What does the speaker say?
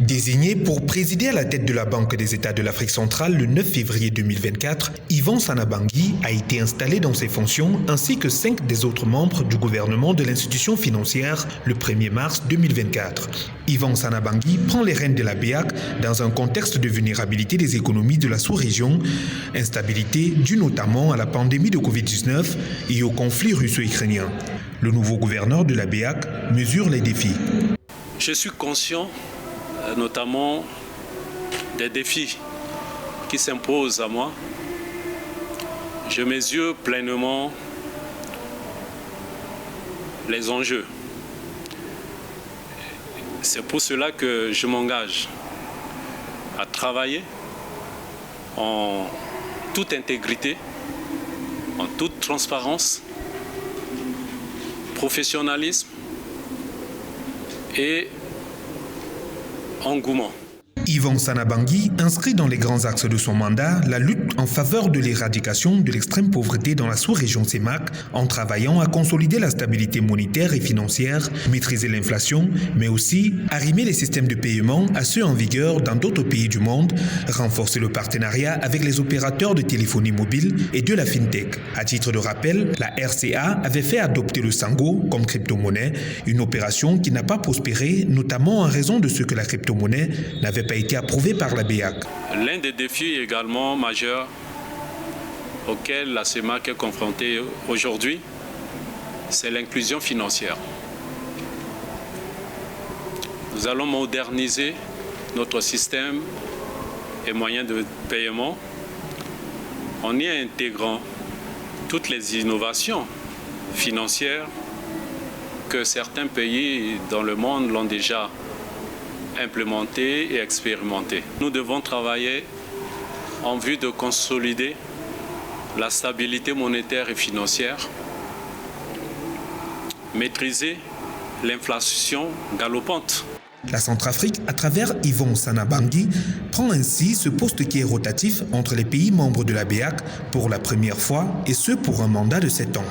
Désigné pour présider à la tête de la Banque des États de l'Afrique centrale le 9 février 2024, Yvan Sana Bangui a été installé dans ses fonctions ainsi que 5 des autres membres du gouvernement de l'institution financière le 1er mars 2024. Yvan Sana Bangui prend les rênes de la BEAC dans un contexte de vulnérabilité des économies de la sous-région, instabilité due notamment à la pandémie de Covid-19 et au conflit russo-ukrainien. Le nouveau gouverneur de la BEAC mesure les défis. Je suis conscient notamment des défis qui s'imposent à moi. Je mesure pleinement les enjeux. C'est pour cela que je m'engage à travailler en toute intégrité, en toute transparence, professionnalisme et engouement. Yvan Sana Bangui inscrit dans les grands axes de son mandat la lutte en faveur de l'éradication de l'extrême pauvreté dans la sous-région CEMAC en travaillant à consolider la stabilité monétaire et financière, maîtriser l'inflation, mais aussi arrimer les systèmes de paiement à ceux en vigueur dans d'autres pays du monde, renforcer le partenariat avec les opérateurs de téléphonie mobile et de la FinTech. À titre de rappel, la RCA avait fait adopter le Sango comme crypto-monnaie, une opération qui n'a pas prospéré, notamment en raison de ce que la crypto-monnaie n'avait pas été approuvé par la BEAC. L'un des défis également majeurs auxquels la CEMAC est confrontée aujourd'hui, c'est l'inclusion financière. Nous allons moderniser notre système et moyens de paiement en y intégrant toutes les innovations financières que certains pays dans le monde l'ont déjà implémenté et expérimenté. Nous devons travailler en vue de consolider la stabilité monétaire et financière, maîtriser l'inflation galopante. La Centrafrique, à travers Yvan Sana Bangui, prend ainsi ce poste qui est rotatif entre les pays membres de la BEAC pour la première fois, et ce pour un mandat de 7 ans.